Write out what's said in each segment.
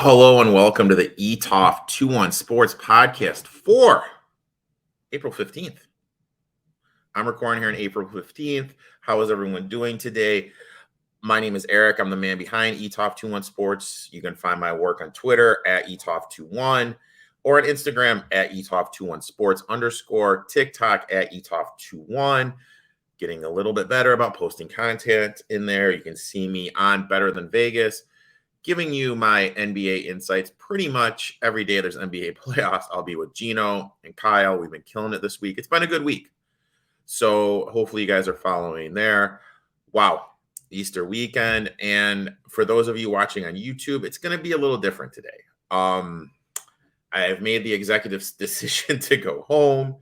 Hello and welcome to the ETOF 21 Sports Podcast for April 15th. I'm recording here on April 15th. How is everyone doing today? My name is Erik. I'm the man behind ETOF 21 Sports. You can find my work on Twitter at ETOF21 or on Instagram at ETOF21 Sports _ TikTok at ETOF21. Getting a little bit better about posting content in there. You can see me on Better Than Vegas, giving you my NBA insights pretty much every day there's NBA playoffs. I'll be with Gino and Kyle. We've been killing it this week. It's been a good week. So hopefully you guys are following there. Wow, Easter weekend. And for those of you watching on YouTube, it's going to be a little different today. I have made the executive decision to go home.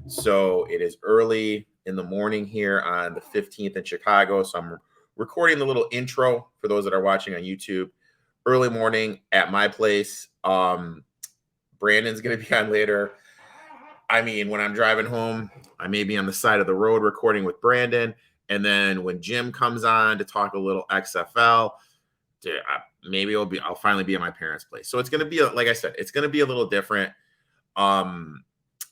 So it is early in the morning here on the 15th in Chicago. So I'm recording the little intro for those that are watching on YouTube. Early morning at my place. Brandon's going to be on later. I mean, when I'm driving home, I may be on the side of the road recording with Brandon. And then when Jim comes on to talk a little XFL, maybe I'll finally be at my parents' place. So it's going to be, like I said, it's going to be a little different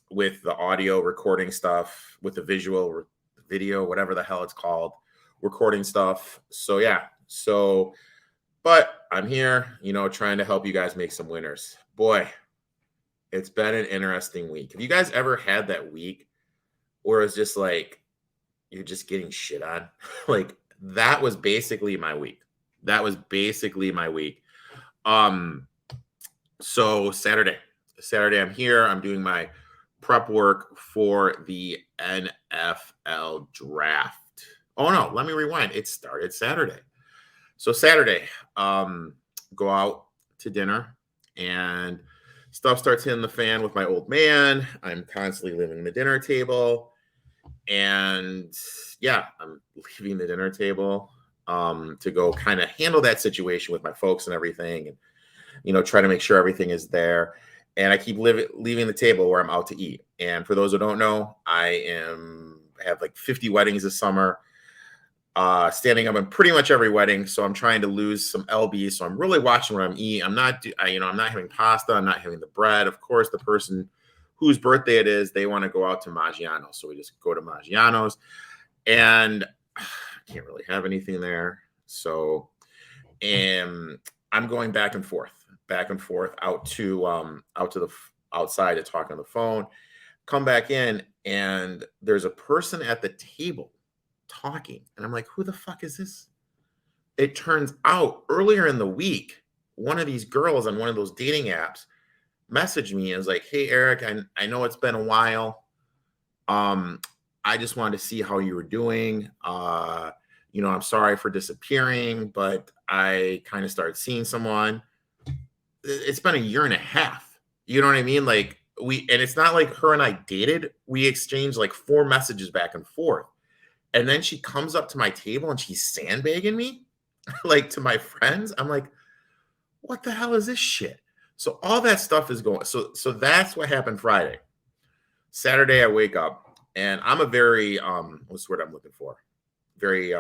with the audio recording stuff, with the visual video, whatever the hell it's called, recording stuff. So yeah. But I'm here, trying to help you guys make some winners. Boy, it's been an interesting week. Have you guys ever had that week where it's just like you're just getting shit on? Like that was basically my week. So Saturday I'm here. I'm doing my prep work for the NFL draft. Oh no, let me rewind. It started Saturday. So Saturday, go out to dinner and stuff starts hitting the fan with my old man. I'm constantly leaving the dinner table. And yeah, I'm leaving the dinner table to go kind of handle that situation with my folks and everything. And, try to make sure everything is there. And I keep leaving the table where I'm out to eat. And for those who don't know, I have like 50 weddings this summer. Standing up in pretty much every wedding, so I'm trying to lose some lb. So I'm really watching what I'm eating. I'm not having pasta. I'm not having the bread. Of course, the person whose birthday it is, they want to go out to Maggiano's, so we just go to Maggiano's, and I can't really have anything there. So, and I'm going back and forth out to the outside to talk on the phone. Come back in, and there's a person at the table talking, and I'm like, who the fuck is this? It turns out earlier in the week, one of these girls on one of those dating apps messaged me and was like, hey Erik, I know it's been a while. I just wanted to see how you were doing. I'm sorry for disappearing, but I kind of started seeing someone. It's been a year and a half. You know what I mean? Like and it's not like her and I dated. We exchanged like 4 messages back and forth. And then she comes up to my table and she's sandbagging me, like to my friends. I'm like, what the hell is this shit? So all that stuff is going. So that's what happened Friday. Saturday, I wake up and I'm a very, what's the word I'm looking for? Very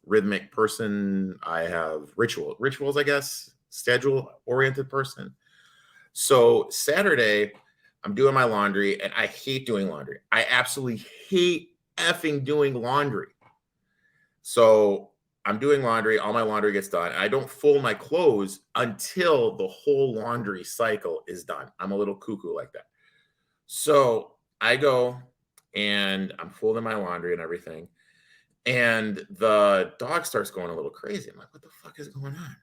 rhythmic person. I have rituals, I guess, schedule-oriented person. So Saturday, I'm doing my laundry and I hate doing laundry. I absolutely hate effing doing laundry. So I'm doing laundry. All my laundry gets done. I don't fold my clothes until the whole laundry cycle is done. I'm a little cuckoo like that. So I go and I'm folding my laundry and everything. And the dog starts going a little crazy. I'm like, what the fuck is going on?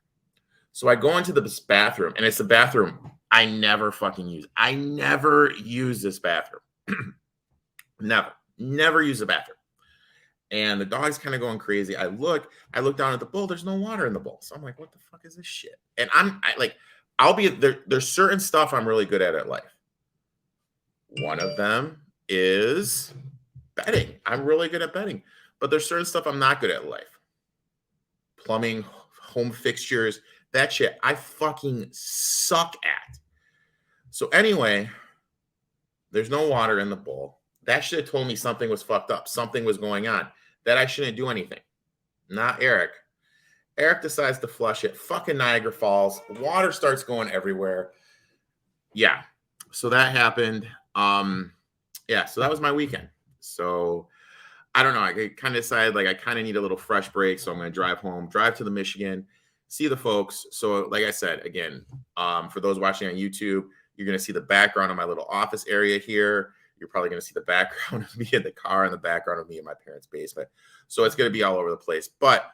So I go into this bathroom, and it's the bathroom I never fucking use. I never use this bathroom. Never use the bathroom. And the dog's kind of going crazy. I look down at the bowl. There's no water in the bowl. So I'm like, what the fuck is this shit? And I'll be there. There's certain stuff I'm really good at life. One of them is bedding. I'm really good at bedding. But there's certain stuff I'm not good at in life. Plumbing, home fixtures, that shit I fucking suck at. So anyway, there's no water in the bowl. That should have told me something was fucked up. Something was going on. That I shouldn't do anything. Not Erik. Erik decides to flush it. Fucking Niagara Falls. Water starts going everywhere. Yeah. So that happened. Yeah, so that was my weekend. So I don't know. I kind of decided like I kind of need a little fresh break. So I'm going to drive home, drive to the Michigan, see the folks. So like I said, again, for those watching on YouTube, you're going to see the background of my little office area here. You're probably going to see the background of me in the car and the background of me in my parents' basement. So it's going to be all over the place. But,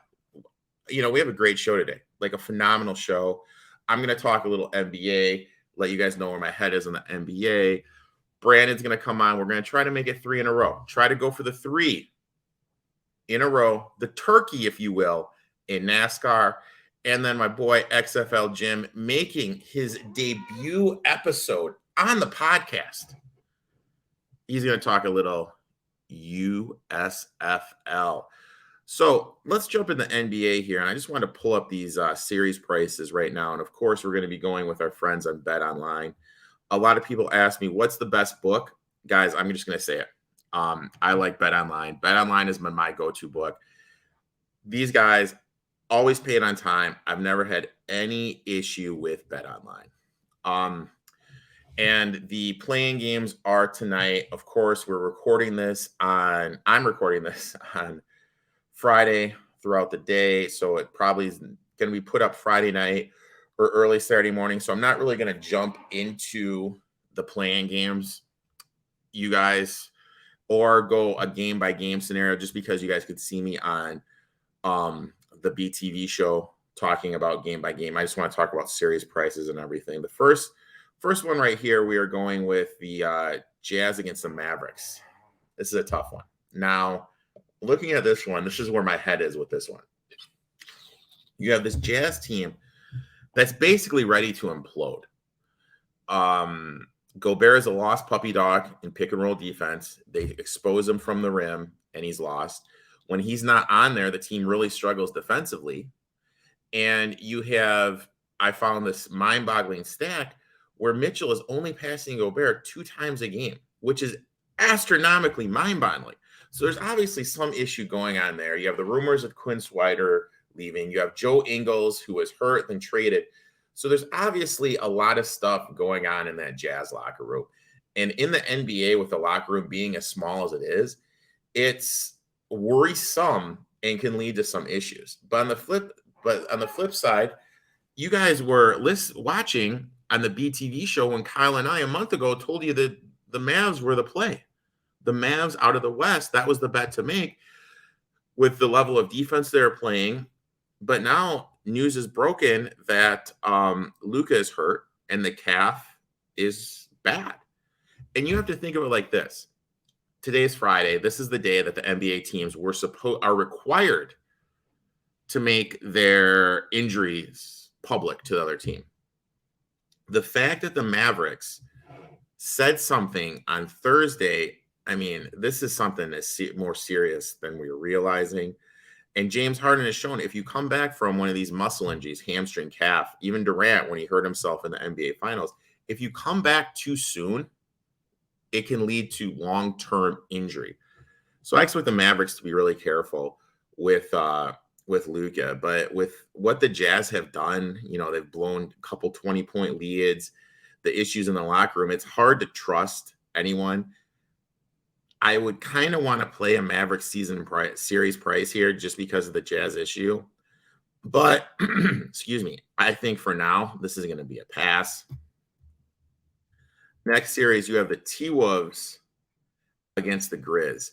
you know, we have a great show today, like a phenomenal show. I'm going to talk a little NBA, let you guys know where my head is on the NBA. Brandon's going to come on. We're going to try to make it 3 in a row. Try to go for the 3 in a row, the turkey, if you will, in NASCAR. And then my boy XFL Jim making his debut episode on the podcast. He's going to talk a little USFL. So let's jump in the NBA here. And I just want to pull up these series prices right now. And of course, we're going to be going with our friends on Bet Online. A lot of people ask me, what's the best book? Guys, I'm just going to say it. I like Bet Online. Bet Online is my go-to book. These guys always pay it on time. I've never had any issue with Bet Online. And the playing games are tonight. Of course, I'm recording this on Friday throughout the day. So it probably is going to be put up Friday night or early Saturday morning. So I'm not really going to jump into the playing games, you guys, or go a game by game scenario, just because you guys could see me on the BTV show talking about game by game. I just want to talk about series prices and everything. The first one right here, we are going with the Jazz against the Mavericks. This is a tough one. Now, looking at this one, this is where my head is with this one. You have this Jazz team that's basically ready to implode. Gobert is a lost puppy dog in pick and roll defense. They expose him from the rim, and he's lost. When he's not on there, the team really struggles defensively. And you have, I found this mind-boggling stat where Mitchell is only passing Gobert 2 times a game, which is astronomically mind-boggling. So there's obviously some issue going on there. You have the rumors of Quinn Snyder leaving. You have Joe Ingles, who was hurt and traded. So there's obviously a lot of stuff going on in that Jazz locker room. And in the NBA, with the locker room being as small as it is, it's worrisome and can lead to some issues. But on the flip side, you guys were watching on the BTV show when Kyle and I a month ago told you that the Mavs were the play. The Mavs out of the West, that was the bet to make with the level of defense they're playing. But now news is broken that Luka is hurt and the calf is bad. And you have to think of it like this. Today's Friday. This is the day that the NBA teams are required to make their injuries public to the other team. The fact that the Mavericks said something on Thursday, I mean, this is something that's more serious than we're realizing. And James Harden has shown if you come back from one of these muscle injuries, hamstring, calf, even Durant when he hurt himself in the NBA Finals, if you come back too soon, it can lead to long-term injury. So I expect the Mavericks to be really careful with Luka. But with what the Jazz have done, you know, they've blown a couple 20-point leads, the issues in the locker room, it's hard to trust anyone. I would kind of want to play a Mavericks series price here just because of the Jazz issue. But, excuse me, I think for now, this is going to be a pass. Next series, you have the T-Wolves against the Grizz.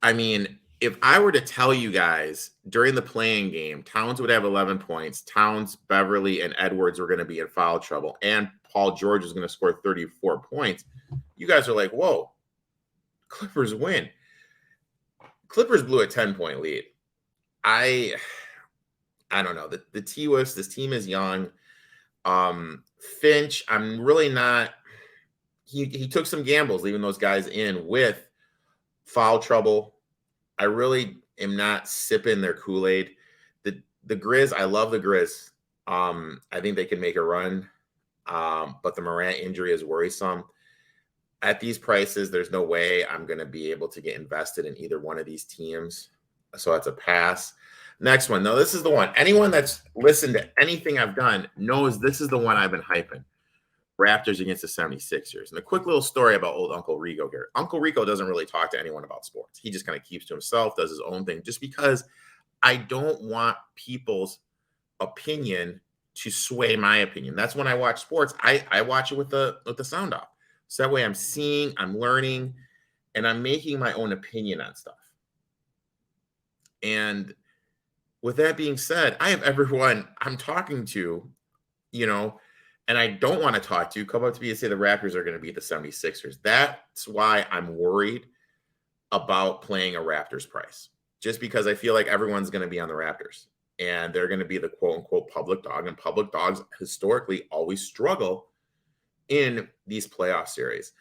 I mean, if I were to tell you guys during the playing game, Towns would have 11 points. Towns, Beverly, and Edwards were going to be in foul trouble. And Paul George is going to score 34 points. You guys are like, whoa, Clippers win. Clippers blew a 10-point lead. I don't know. The T-Wolves, this team is young. Finch, I'm really not. He took some gambles, leaving those guys in with foul trouble. I really am not sipping their Kool-Aid. The Grizz, I love the Grizz. I think they can make a run, but the Morant injury is worrisome. At these prices, there's no way I'm going to be able to get invested in either one of these teams. So that's a pass. Next one. Now, this is the one. Anyone that's listened to anything I've done knows this is the one I've been hyping. Raptors against the 76ers. And a quick little story about old Uncle Rico here. Uncle Rico doesn't really talk to anyone about sports. He just kind of keeps to himself, does his own thing, just because I don't want people's opinion to sway my opinion. That's when I watch sports. I watch it with the sound off. So that way I'm seeing, I'm learning, and I'm making my own opinion on stuff. And with that being said, I have everyone I'm talking to, and I don't want to talk to come up to me and say the Raptors are going to beat the 76ers. That's why I'm worried about playing a Raptors price, just because I feel like everyone's going to be on the Raptors and they're going to be the quote unquote public dog, and public dogs historically always struggle in these playoff series.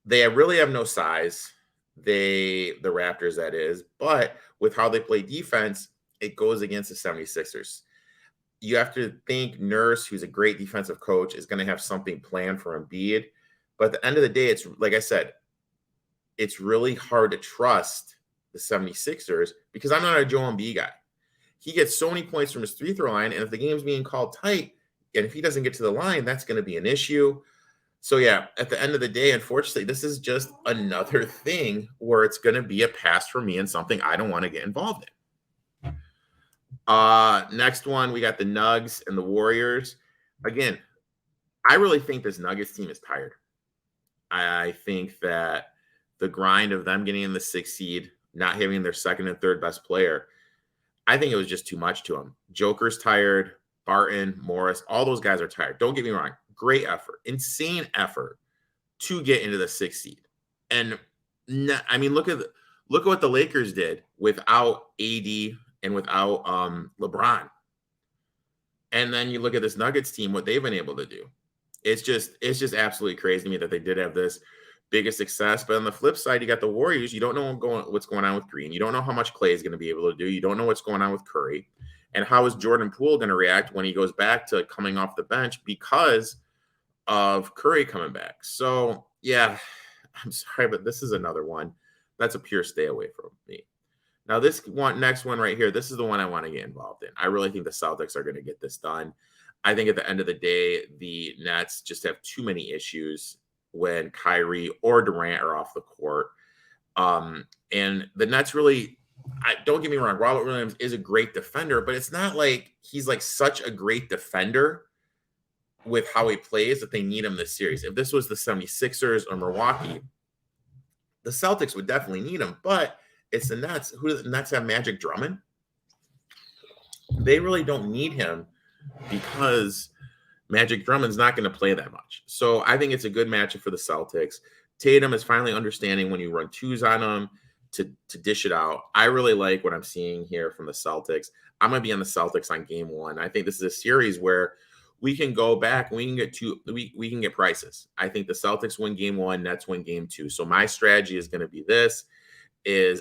They really have no size. The Raptors, that is, but with how they play defense, it goes against the 76ers. You have to think Nurse, who's a great defensive coach, is going to have something planned for Embiid. But at the end of the day, it's like I said, it's really hard to trust the 76ers because I'm not a Joel Embiid guy. He gets so many points from his free throw line, and if the game's being called tight, and if he doesn't get to the line, that's going to be an issue. So, yeah, at the end of the day, unfortunately, this is just another thing where it's going to be a pass for me and something I don't want to get involved in. Next one, we got the Nugs and the Warriors. Again, I really think this Nuggets team is tired. I think that the grind of them getting in the 6th seed, not having their second and third best player, I think it was just too much to them. Joker's tired. Barton, Morris, all those guys are tired. Don't get me wrong. Great effort, insane effort to get into the 6th seed. And I mean, look at what the Lakers did without AD and without LeBron. And then you look at this Nuggets team, what they've been able to do. It's just absolutely crazy to me that they did have this biggest success. But on the flip side, you got the Warriors. You don't know what's going on with Green. You don't know how much Clay is going to be able to do. You don't know what's going on with Curry. And how is Jordan Poole going to react when he goes back to coming off the bench because of Curry coming back? So, yeah, I'm sorry, but this is another one that's a pure stay away from me. Now, next one right here, this is the one I want to get involved in. I really think the Celtics are going to get this done. I think at the end of the day, the Nets just have too many issues when Kyrie or Durant are off the court. And the Nets really, don't get me wrong, Robert Williams is a great defender, but it's not like he's like such a great defender with how he plays that they need him this series. If this was the 76ers or Milwaukee, the Celtics would definitely need him, but it's the Nets. Who do the Nets have? Magic Drummond? They really don't need him because Magic Drummond's not going to play that much. So I think it's a good matchup for the Celtics. Tatum is finally understanding when you run twos on him to dish it out. I really like what I'm seeing here from the Celtics. I'm going to be on the Celtics on game one. I think this is a series where we can go back and we can get prices. I think the Celtics win game one, Nets win game two. So my strategy is going to be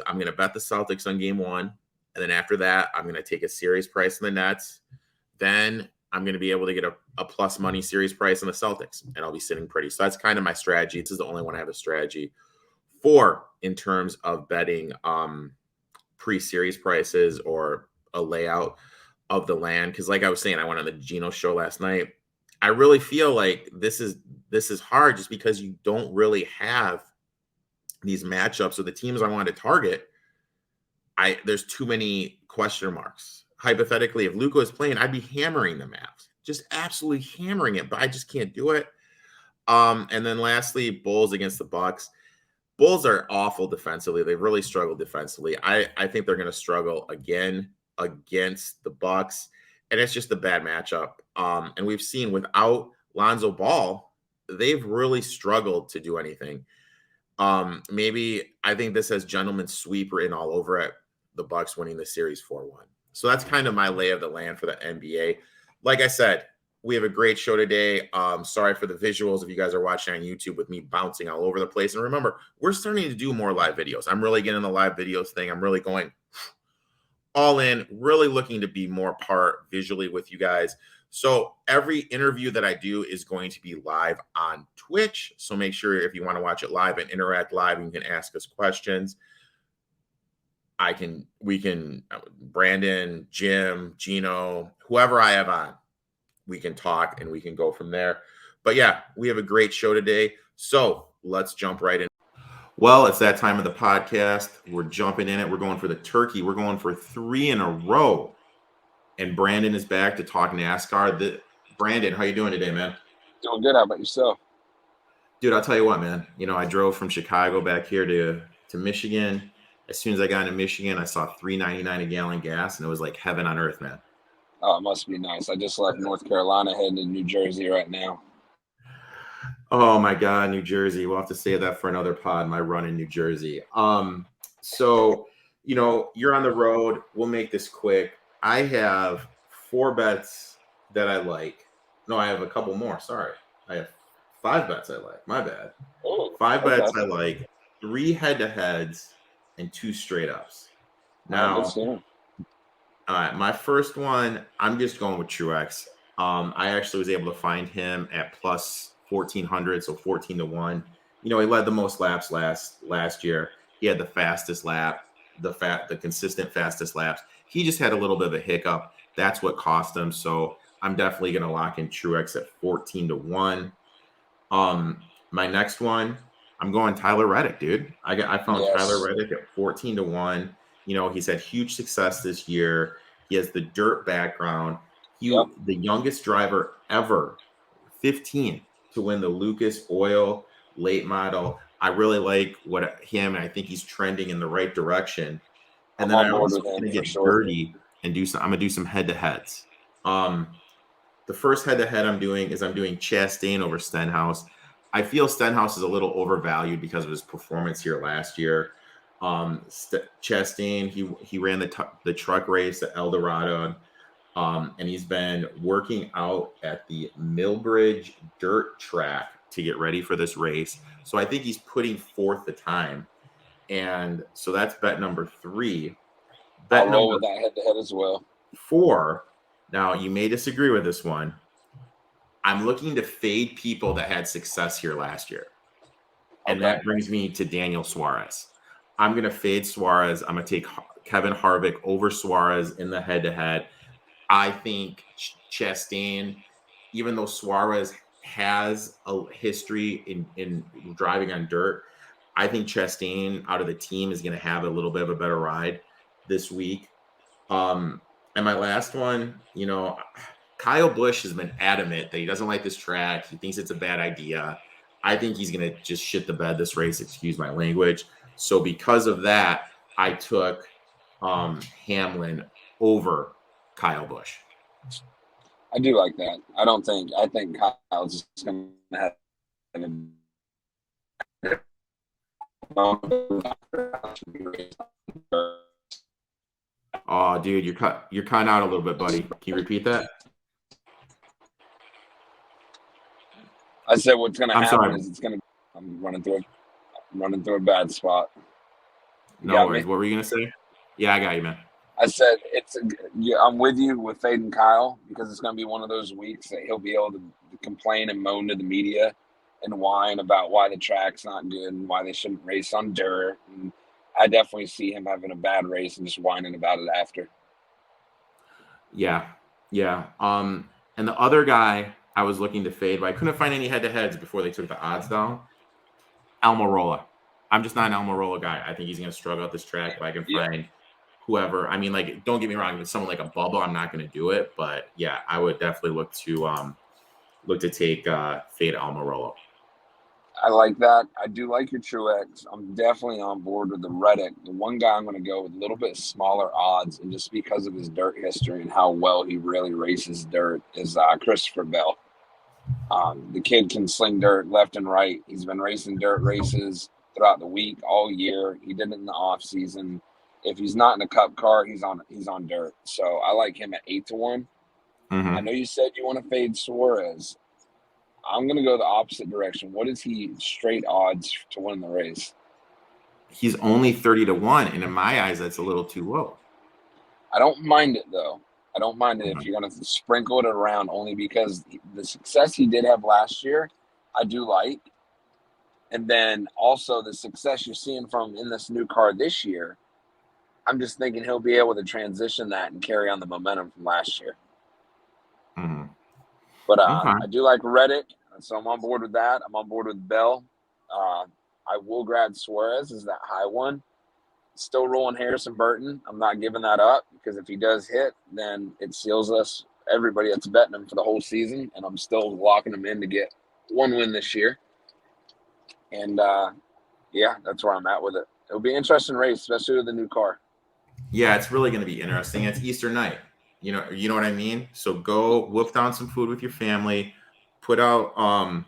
I'm going to bet the Celtics on game one. And then after that, I'm going to take a series price in the Nets. Then I'm going to be able to get a plus money series price in the Celtics, and I'll be sitting pretty. So that's kind of my strategy. This is the only one I have a strategy for in terms of betting pre-series prices or a layout of the land. Because like I was saying, I went on the Geno show last night. I really feel like this is hard just because you don't really have these matchups. So the teams I want to target, there's too many question marks. Hypothetically, if Luka is playing, I'd be hammering the Mavs, just absolutely hammering it, but I just can't do it. And then lastly, Bulls against the Bucks. Bulls are awful defensively. They've really struggled defensively. I think they're going to struggle again against the Bucks, and it's just a bad matchup. And we've seen without Lonzo Ball, they've really struggled to do anything. Maybe I think this has gentleman's sweep written all over it. The Bucks winning the series 4-1. So that's kind of my lay of the land for the NBA. Like I said, we have a great show today. Sorry for the visuals if you guys are watching on YouTube with me bouncing all over the place. And remember, we're starting to do more live videos. I'm really getting the live videos thing. I'm really going all in, really looking to be more part visually with you guys. So every interview that I do is going to be live on Twitch. So make sure if you want to watch it live and interact live, you can ask us questions. we can, Brandon, Jim, Gino, whoever I have on, we can talk and we can go from there. But yeah, we have a great show today. So let's jump right in. Well, it's that time of the podcast. We're jumping in it. We're going for the turkey. We're going for 3 in a row. And Brandon is back to talk NASCAR. Brandon, how you doing today, man? Doing good. How about yourself? Dude, I'll tell you what, man. I drove from Chicago back here to Michigan. As soon as I got into Michigan, I saw $3.99 a gallon gas, and it was like heaven on earth, man. Oh, it must be nice. I just left North Carolina, heading to New Jersey right now. Oh my God, New Jersey. We'll have to save that for another pod, my run in New Jersey. So you're on the road. We'll make this quick. I have 4 bets that I like. No, I have a couple more. Sorry. I have 5 bets I like. My bad. Oh, 5 okay. bets I like, 3 head-to-heads, and 2 straight-ups. Good Now, seeing. all right, my first one, I'm just going with Truex. I actually was able to find him at plus 1,400, so 14 to 1. He led the most laps last year. He had the fastest lap, the consistent fastest laps. He just had a little bit of a hiccup. That's what cost him. So I'm definitely going to lock in Truex at 14 to 1. My next one, I'm going Tyler Reddick, dude. I found Tyler Yes. Reddick at 14 to 1. He's had huge success this year. He has the dirt background. Yep. The youngest driver ever, 15, to win the Lucas Oil late model. I really like him, and I think he's trending in the right direction. And I'm then on I board also with him going to for get sure. dirty and I'm going to do some head-to-heads. The first head-to-head I'm doing Chastain over Stenhouse. I feel Stenhouse is a little overvalued because of his performance here last year. Chastain, he ran the truck race at El Dorado, and he's been working out at the Millbridge dirt track to get ready for this race. So I think he's putting forth the time. And so that's bet number 3. I'll Bet roll number with that head-to-head as well. 4. Now, you may disagree with this one. I'm looking to fade people that had success here last year. And Okay. that brings me to Daniel Suarez. I'm going to fade Suarez. I'm going to take Kevin Harvick over Suarez in the head-to-head. I think Chastain, even though Suarez has a history in driving on dirt, I think Chastain out of the team is going to have a little bit of a better ride this week. And my last one, Kyle Busch has been adamant that he doesn't like this track. He thinks it's a bad idea. I think he's going to just shit the bed this race, excuse my language. So because of that, I took Hamlin over Kyle Busch. I do like that. I think Kyle's just going to have Oh, dude, you're cutting out a little bit, buddy. Can you repeat that? I said what's going to I'm happen sorry. is I'm running through a bad spot. You No got worries. me? What were you gonna say? Yeah, I got you, man. I said I'm with you with fading Kyle because it's going to be one of those weeks that he'll be able to complain and moan to the media and whine about why the track's not good and why they shouldn't race on dirt. And I definitely see him having a bad race and just whining about it after. Yeah. And the other guy I was looking to fade, but I couldn't find any head-to-heads before they took the odds down. Almirola. I'm just not an Almirola guy. I think he's gonna struggle at this track. If I can find whoever, I mean, like, don't get me wrong, with someone like a Bubba, I'm not gonna do it. But yeah, I would definitely look to take fade Almirola. I like that. I do like your Truex. I'm definitely on board with the Reddick. The one guy I'm going to go with a little bit smaller odds, and just because of his dirt history and how well he really races dirt, is Christopher Bell. The kid can sling dirt left and right. He's been racing dirt races throughout the week, all year. He did it in the off season. If he's not in a cup car, he's on dirt. So I like him at 8 to 1. Mm-hmm. I know you said you want to fade Suarez. I'm going to go the opposite direction. What is he straight odds to win the race? He's only 30 to 1, and in my eyes, that's a little too low. I don't mind it, though. I don't mind it if you're going to sprinkle it around, only because the success he did have last year, I do like. And then also the success you're seeing from in this new car this year, I'm just thinking he'll be able to transition that and carry on the momentum from last year. Mhm. But Okay. I do like Reddick, so I'm on board with that. I'm on board with Bell. I will grab Suarez as that high one. Still rolling Harrison Burton. I'm not giving that up because if he does hit, then it seals us, everybody that's betting him for the whole season. And I'm still locking him in to get one win this year. And yeah, that's where I'm at with it. It'll be an interesting race, especially with the new car. Yeah, it's really going to be interesting. It's Easter night. You know what I mean? So go wolf down some food with your family, put out a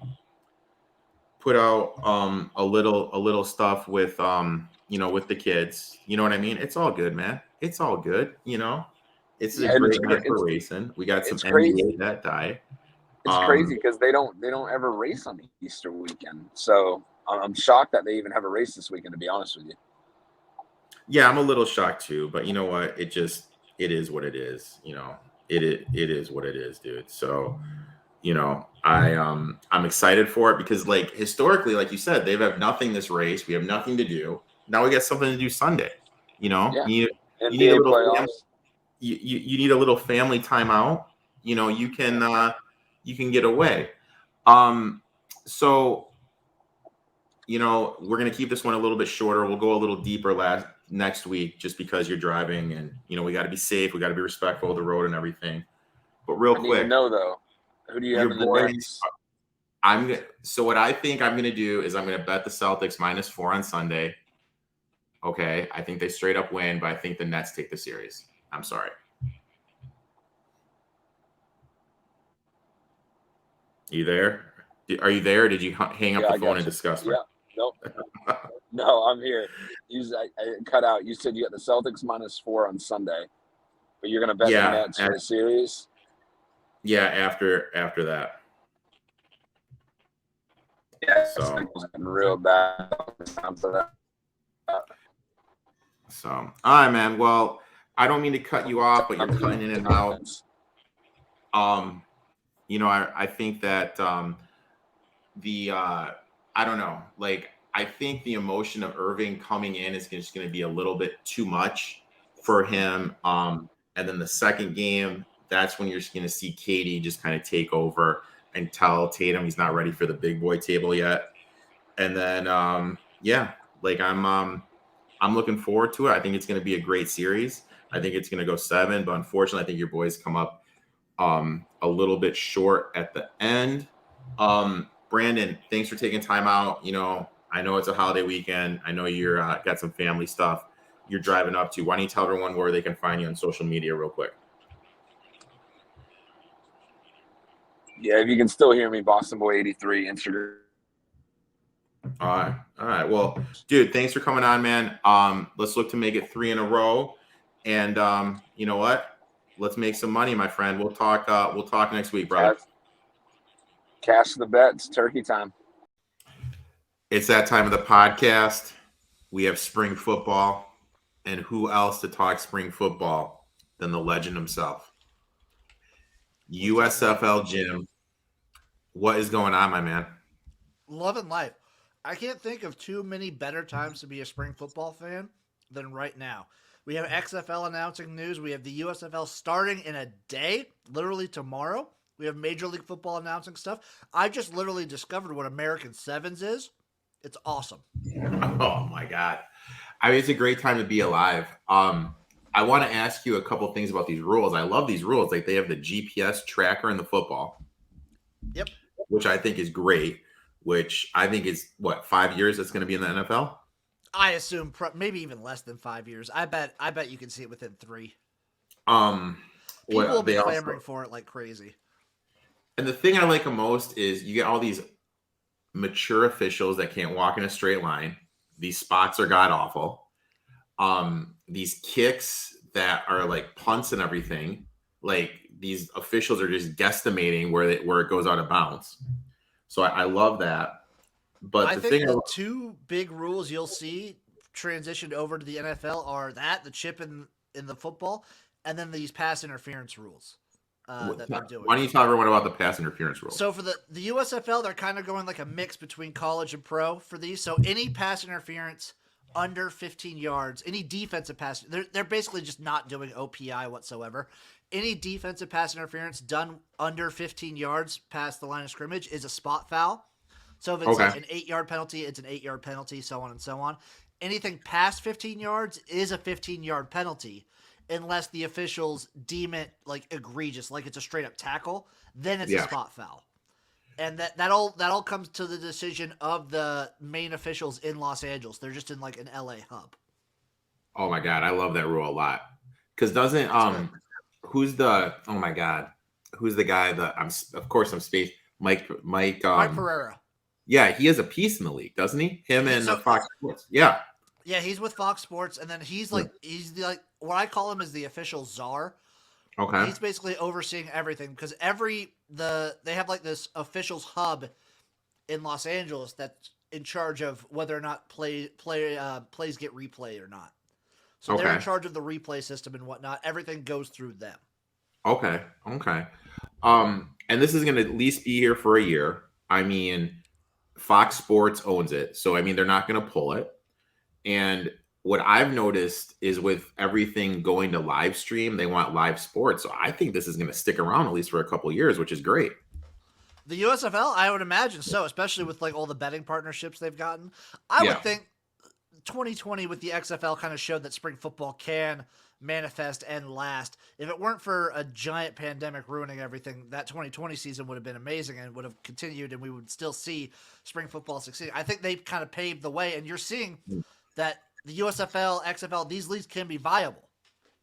little stuff with with the kids. You know what I mean? It's all good, man. It's all good, It's a Yeah, and great night for racing. We got some it's crazy. NBA that die. It's crazy because they don't ever race on Easter weekend. So I'm shocked that they even have a race this weekend. To be honest with you. Yeah, I'm a little shocked too, but you know what? It is what it is. It is what it is, dude. So, I'm excited for it because like historically, like you said, they've had nothing this race. We have nothing to do. Now we got something to do Sunday. Yeah, You need a NBA little family, playoffs. you need a little family time out. You can get away. So we're going to keep this one a little bit shorter. We'll go a little deeper next week just because you're driving and, we got to be safe. We got to be respectful of the road and everything. But real I need to quick, know though. Who do you have your in the boys, Nets? so what I think I'm going to do is I'm going to bet the Celtics -4 on Sunday. Okay. I think they straight up win, but I think the Nets take the series. I'm sorry. You there? Are you there? Or did you hang up Yeah, the I phone got and you. discuss me? Yeah, nope. No, I'm here. I cut out. You said you got the Celtics -4 on Sunday, but you're going to bet the Yeah. Nets for the series. Yeah. After that. Yeah, So. it's real bad. So, all right, man. Well, I don't mean to cut you off, but you're cutting in and out. I think that I don't know, like I think the emotion of Irving coming in is just going to be a little bit too much for him. And then the second game, that's when you're just going to see Katie just kind of take over and tell Tatum he's not ready for the big boy table yet. And then, yeah, like I'm looking forward to it. I think it's going to be a great series. I think it's going to go 7, but unfortunately, I think your boys come up a little bit short at the end. Brandon, thanks for taking time out. I know it's a holiday weekend. I know you're got some family stuff you're driving up to. Why don't you tell everyone where they can find you on social media real quick? Yeah, if you can still hear me, Boston Boy 83 Instagram. All right. Well, dude, thanks for coming on, man. Let's look to make it 3 in a row. And you know what? Let's make some money, my friend. We'll talk next week, brother. Cash the bets, turkey time. It's that time of the podcast. We have spring football. And who else to talk spring football than the legend himself? USFL Jim. What is going on, my man? Loving life. I can't think of too many better times to be a spring football fan than right now. We have XFL announcing news. We have the USFL starting in a day, literally tomorrow. We have Major League Football announcing stuff. I just literally discovered what American Sevens is. It's awesome. Oh my God. I mean, it's a great time to be alive. I want to ask you a couple things about these rules. I love these rules. Like they have the GPS tracker in the football. Yep. Which I think is great. Which I think is 5 years that's going to be in the NFL. I assume maybe even less than 5 years. I bet you can see it within 3. People will be clamoring for it like crazy. And the thing I like the most is you get all these mature officials that can't walk in a straight line. These spots are god awful. These kicks that are like punts and everything. Like these officials are just guesstimating where it goes out of bounds. So I love that. But I think the two big rules you'll see transitioned over to the NFL are the chip in the football, and then these pass interference rules that they're doing. Why don't you tell everyone about the pass interference rules? So for the USFL, they're kind of going like a mix between college and pro for these. So any pass interference under 15 yards, any defensive pass, they're basically just not doing OPI whatsoever. Any defensive pass interference done under 15 yards past the line of scrimmage is a spot foul. So if it's like an 8-yard penalty, it's an 8-yard penalty, so on and so on. Anything past 15 yards is a 15-yard penalty unless the officials deem it like egregious, like it's a straight up tackle, then it's a spot foul. And that all comes to the decision of the main officials in Los Angeles. They're just in like an LA hub. Oh my God, I love that rule a lot. Because doesn't who's the guy that I'm space Mike Pereira. Yeah, he has a piece in the league, doesn't he? Him and Fox Sports. Yeah. Yeah, he's with Fox Sports, and then he's like what I call him is the official czar. Okay. He's basically overseeing everything because they have like this officials hub in Los Angeles that's in charge of whether or not plays get replayed or not. So they're in charge of the replay system and whatnot. Everything goes through them. Okay. And this is going to at least be here for a year. I mean, Fox Sports owns it, so I mean they're not going to pull it. And what I've noticed is with everything going to live stream, they want live sports. So I think this is going to stick around at least for a couple of years, which is great. The USFL, I would imagine so, especially with like all the betting partnerships they've gotten. I would think 2020 with the XFL kind of showed that spring football can manifest and last. If it weren't for a giant pandemic ruining everything, that 2020 season would have been amazing and would have continued, and we would still see spring football succeed. I think they kind of paved the way, and you're seeing that the USFL, XFL, these leagues can be viable.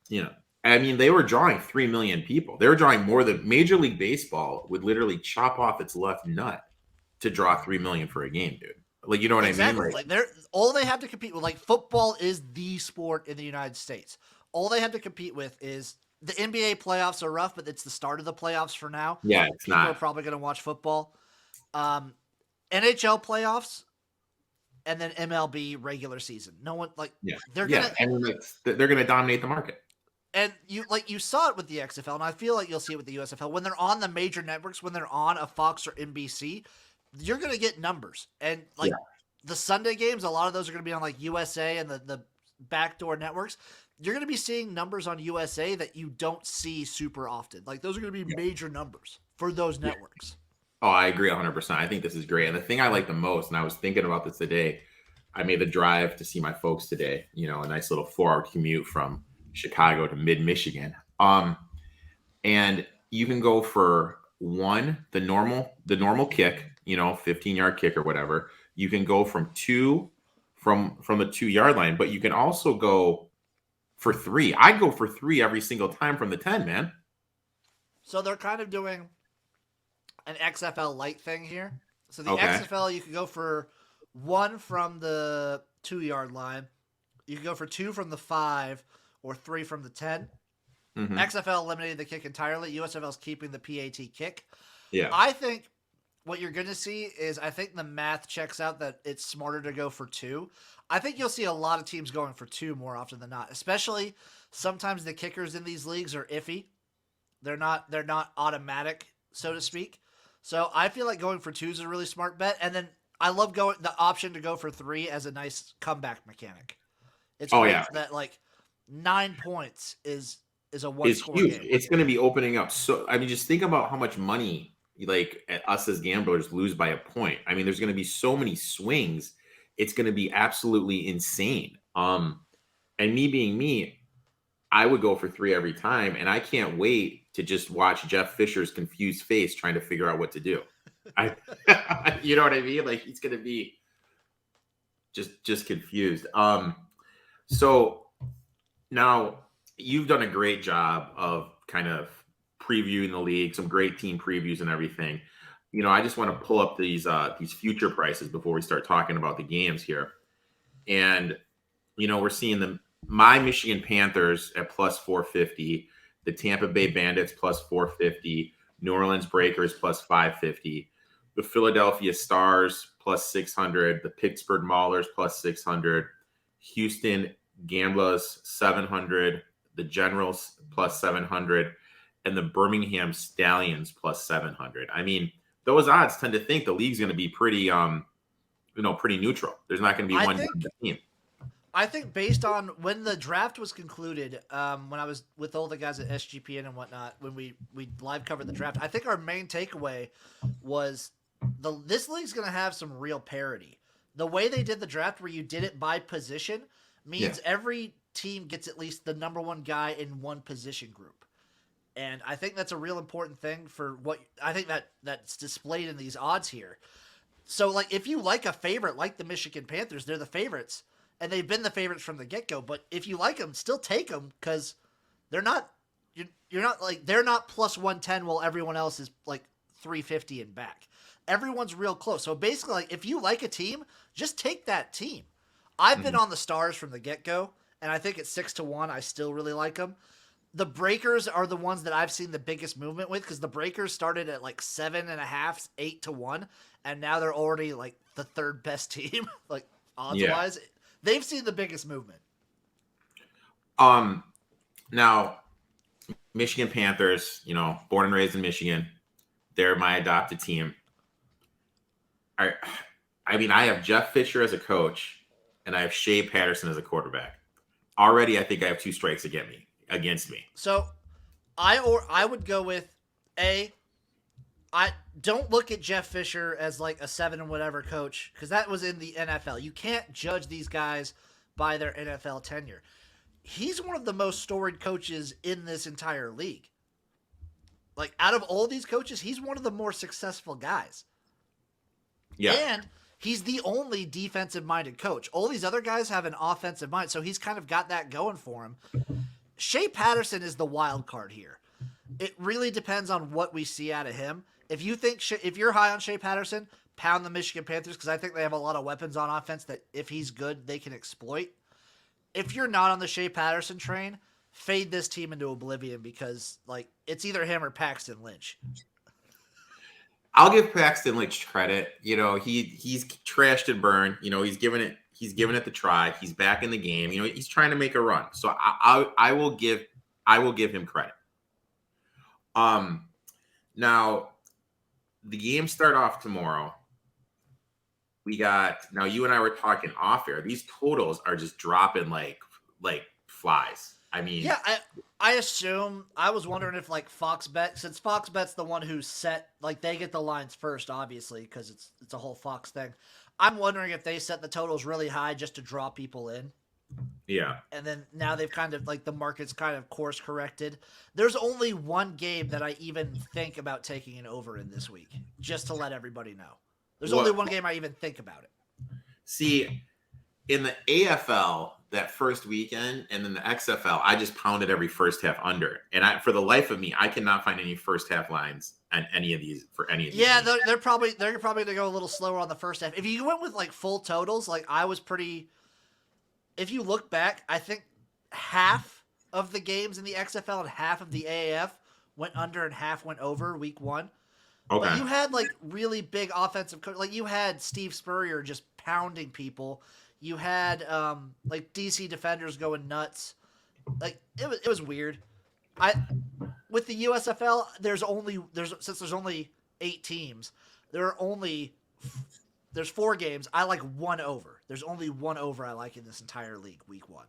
Yeah. I mean, they were drawing 3 million people. They were drawing more than Major League Baseball would literally chop off its left nut to draw 3 million for a game, dude. Like, you know what I mean? Like they're all they have to compete with. Like, football is the sport in the United States. All they have to compete with is the NBA playoffs are rough, but it's the start of the playoffs for now. Yeah, it's People are probably going to watch football. NHL playoffs, and then MLB regular season. No one they're gonna dominate the market. And you saw it with the XFL, and I feel like you'll see it with the USFL when they're on the major networks, when they're on a Fox or NBC, you're gonna get numbers. And the Sunday games, a lot of those are gonna be on like USA and the backdoor networks. You're gonna be seeing numbers on USA that you don't see super often. Like those are gonna be major numbers for those networks. Oh, I agree 100%. I think this is great. And the thing I like the most, and I was thinking about this today, I made the drive to see my folks today, a nice little 4-hour commute from Chicago to mid-Michigan. And you can go for the normal kick, 15-yard kick or whatever. You can go from two from the 2-yard line, but you can also go for 3. I'd go for 3 every single time from the 10, man. So they're kind of doing an XFL light thing here. So the XFL, you can go for 1 from the 2-yard line. You can go for 2 from the 5 or 3 from the 10. Mm-hmm. XFL eliminated the kick entirely. USFL is keeping the PAT kick. Yeah. I think what you're going to see is I think the math checks out that it's smarter to go for 2. I think you'll see a lot of teams going for 2 more often than not, especially sometimes the kickers in these leagues are iffy. They're not automatic, so to speak. So I feel like going for 2 is a really smart bet. And then I love the option to go for 3 as a nice comeback mechanic. It's great that like 9 points is a one-score game. It's going to be opening up. So I mean, just think about how much money like us as gamblers lose by a point. I mean, there's going to be so many swings. It's going to be absolutely insane. And me being me, I would go for 3 every time, and I can't wait to just watch Jeff Fisher's confused face trying to figure out what to do. You know what I mean? Like he's going to be just confused. So now you've done a great job of kind of previewing the league, some great team previews and everything. I just want to pull up these future prices before we start talking about the games here. And, we're seeing my Michigan Panthers at plus 450, the Tampa Bay Bandits plus 450, New Orleans Breakers plus 550, the Philadelphia Stars plus 600, the Pittsburgh Maulers plus 600, Houston Gamblers 700, the Generals plus 700, and the Birmingham Stallions plus 700. I mean, those odds tend to think the league's going to be pretty, pretty neutral. There's not going to be one team. I think based on when the draft was concluded, when I was with all the guys at SGPN and whatnot, when we live covered the draft, I think our main takeaway was this league's going to have some real parity. The way they did the draft, where you did it by position, means every team gets at least the number one guy in one position group. And I think that's a real important thing for what I think that's displayed in these odds here. So, like, if you like a favorite, like the Michigan Panthers, they're the favorites, and they've been the favorites from the get-go. But if you like them, still take them, because they're not you're not like they're not plus 110 while everyone else is like 350 and back. Everyone's real close. So basically, like, if you like a team, just take that team. I've been on the Stars from the get-go, and I think at 6-1, I still really like them. The Breakers are the ones that I've seen the biggest movement with, because the Breakers started at like 7.5, 8-1, and now they're already like the third best team, like odds-wise. They've seen the biggest movement. Now, Michigan Panthers, born and raised in Michigan, they're my adopted team. I mean, I have Jeff Fisher as a coach, and I have Shea Patterson as a quarterback. Already, I think I have two strikes against me. So, I would go with I don't look at Jeff Fisher as like a 7 and whatever coach, because that was in the NFL. You can't judge these guys by their NFL tenure. He's one of the most storied coaches in this entire league. Like, out of all these coaches, he's one of the more successful guys. Yeah. And he's the only defensive-minded coach. All these other guys have an offensive mind, so he's kind of got that going for him. Shea Patterson is the wild card here. It really depends on what we see out of him. If you're high on Shea Patterson, pound the Michigan Panthers, because I think they have a lot of weapons on offense that if he's good, they can exploit. If you're not on the Shea Patterson train, fade this team into oblivion, because like it's either him or Paxton Lynch. I'll give Paxton Lynch credit. He's trashed and burned. He's given it the try. He's back in the game. He's trying to make a run. So I will give him credit. Now the games start off tomorrow. Now you and I were talking off air. These totals are just dropping like flies. I mean, yeah, I assume, I was wondering if like Fox Bet, since Fox Bet's the one who set, like they get the lines first, obviously, because it's a whole Fox thing. I'm wondering if they set the totals really high just to draw people in. Yeah. And then now they've kind of, like, the market's kind of course corrected. There's only one game that I even think about taking an over in this week, just to let everybody know. There's only one game I even think about it. See, in the AFL, that first weekend, and then the XFL, I just pounded every first half under. And for the life of me, I cannot find any first half lines on any of these. Yeah, they're probably going to go a little slower on the first half. If you went with like full totals, like I was pretty. If you look back, I think half of the games in the XFL and half of the AAF went under and half went over week one. Okay. But you had like really big offensive, like you had Steve Spurrier just pounding people. You had like DC defenders going nuts. Like it was weird. With the USFL, since there's only 8 teams, there's 4 games. I like one over. There's only one over I like in this entire league, week 1.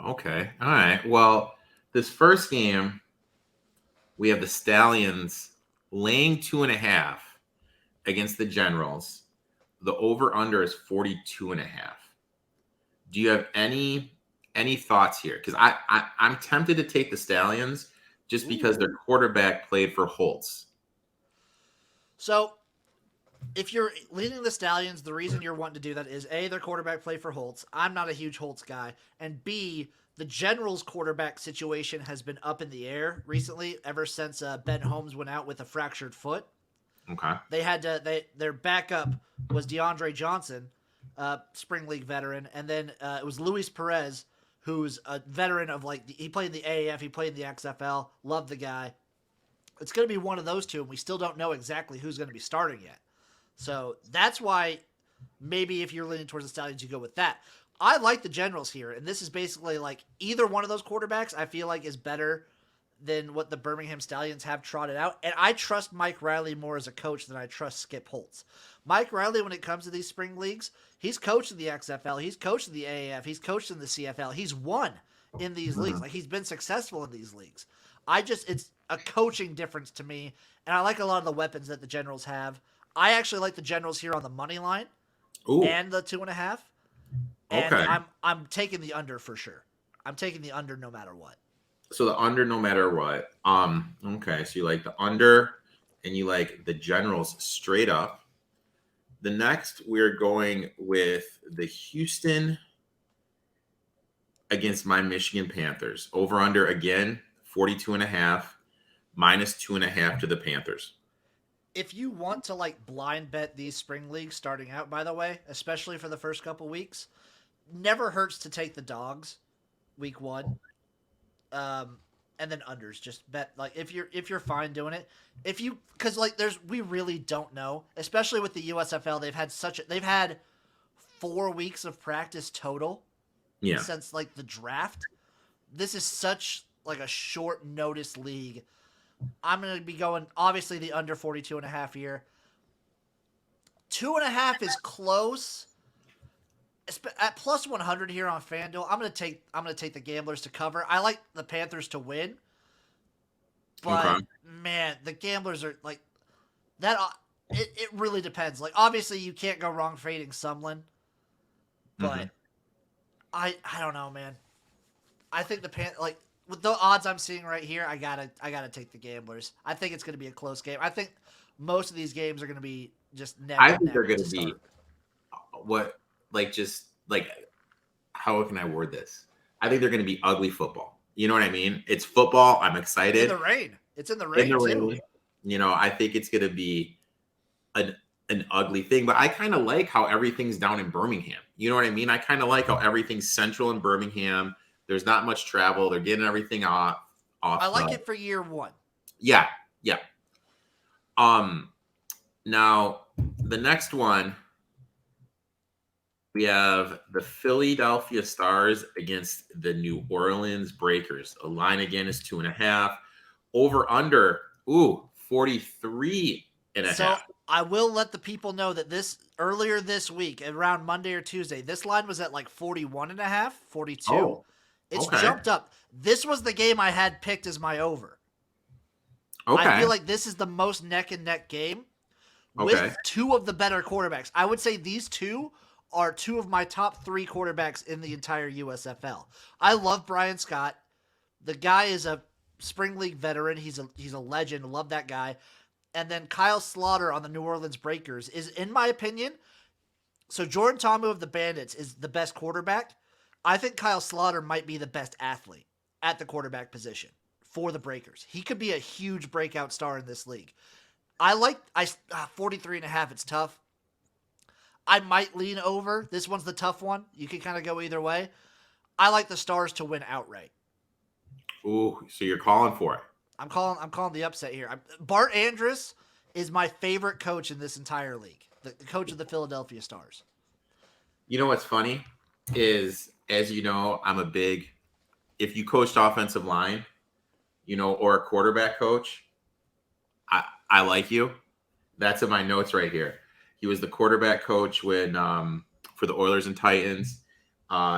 Okay. All right. Well, this first game, we have the Stallions laying 2.5 against the Generals. The over-under is 42.5. Do you have any thoughts here? Because I'm tempted to take the Stallions just because their quarterback played for Holtz. So, if you're leading the Stallions, the reason you're wanting to do that is A, their quarterback played for Holtz. I'm not a huge Holtz guy. And B, the Generals' quarterback situation has been up in the air recently, ever since Ben Holmes went out with a fractured foot. Okay. Their backup was DeAndre Johnson, spring league veteran, and then it was Luis Perez, who's a veteran of he played in the AAF, he played in the XFL, loved the guy. It's going to be one of those two, and we still don't know exactly who's going to be starting yet. So that's why maybe if you're leaning towards the Stallions, you go with that. I like the Generals here, and this is basically like either one of those quarterbacks I feel like is better than what the Birmingham Stallions have trotted out. And I trust Mike Riley more as a coach than I trust Skip Holtz. Mike Riley, when it comes to these spring leagues, he's coached in the XFL, he's coached in the AAF, he's coached in the CFL, he's won in these leagues. Like, he's been successful in these leagues. It's a coaching difference to me, and I like a lot of the weapons that the Generals have. I actually like the Generals here on the money line. Ooh. And the 2.5. And Okay. I'm taking the under for sure. I'm taking the under no matter what. So the under no matter what. Okay, so you like the under and you like the Generals straight up. The next we're going with the Houston against my Michigan Panthers. Over under again, 42.5, -2.5 to the Panthers. If you want to like blind bet these spring leagues starting out, by the way, especially for the first couple weeks, never hurts to take the dogs week 1. And then unders. Just bet, like, if you're fine doing it. Because like we really don't know, especially with the USFL. They've had 4 weeks of practice total. Yeah. Since like the draft. This is such like a short notice league. I'm going to be going, obviously, the under 42.5 here. 2.5 is close. At plus 100 here on FanDuel, I'm going to take the Gamblers to cover. I like the Panthers to win. But, man, the Gamblers are, like, that. It really depends. Like, obviously, you can't go wrong fading Sumlin. But I don't know, man. I think with the odds I'm seeing right here, I gotta take the Gamblers. I think it's gonna be a close game. I think most of these games are gonna be just neck. I think they're gonna be how can I word this? I think they're gonna be ugly football. You know what I mean? It's football. I'm excited. In the rain. It's in the rain too. You know, I think it's gonna be an ugly thing, but I kind of like how everything's down in Birmingham. You know what I mean? I kind of like how everything's central in Birmingham. There's not much travel. They're getting everything off. I like it for year 1. Yeah. Now the next one, we have the Philadelphia Stars against the New Orleans Breakers. A line again is 2.5. Over under 43.5. So I will let the people know that earlier this week, around Monday or Tuesday, this line was at like 41.5, 42. Oh. It's jumped up. This was the game I had picked as my over. Okay. I feel like this is the most neck and neck game with 2 of the better quarterbacks. I would say these 2 are 2 of my top 3 quarterbacks in the entire USFL. I love Brian Scott. The guy is a spring league veteran. He's a legend. Love that guy. And then Kyle Slaughter on the New Orleans Breakers is, in my opinion, so Jordan Ta'amu of the Bandits is the best quarterback. I think Kyle Slaughter might be the best athlete at the quarterback position for the Breakers. He could be a huge breakout star in this league. 43.5. It's tough. I might lean over. This one's the tough one. You can kind of go either way. I like the Stars to win outright. Ooh, so you're calling for it. I'm calling the upset here. Bart Andrus is my favorite coach in this entire league. The coach of the Philadelphia Stars. You know what's funny is, as you know, if you coached offensive line, or a quarterback coach, I like you. That's in my notes right here. He was the quarterback coach when for the Oilers and Titans.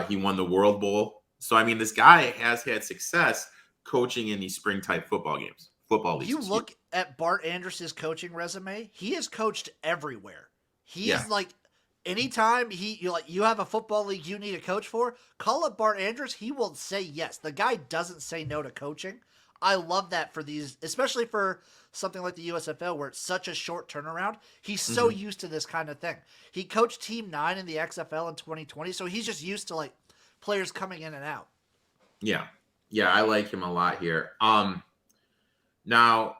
He won the World Bowl. So, I mean, this guy has had success coaching in these spring type football games, football leagues. You look at Bart Andrus' coaching resume, he has coached everywhere. He is like, anytime you have a football league you need a coach for, call up Bart Andrus. He will say yes. The guy doesn't say no to coaching. I love that for these, especially for something like the USFL where it's such a short turnaround. He's so used to this kind of thing. He coached Team 9 in the XFL in 2020, so he's just used to like players coming in and out. Yeah, I like him a lot here. Now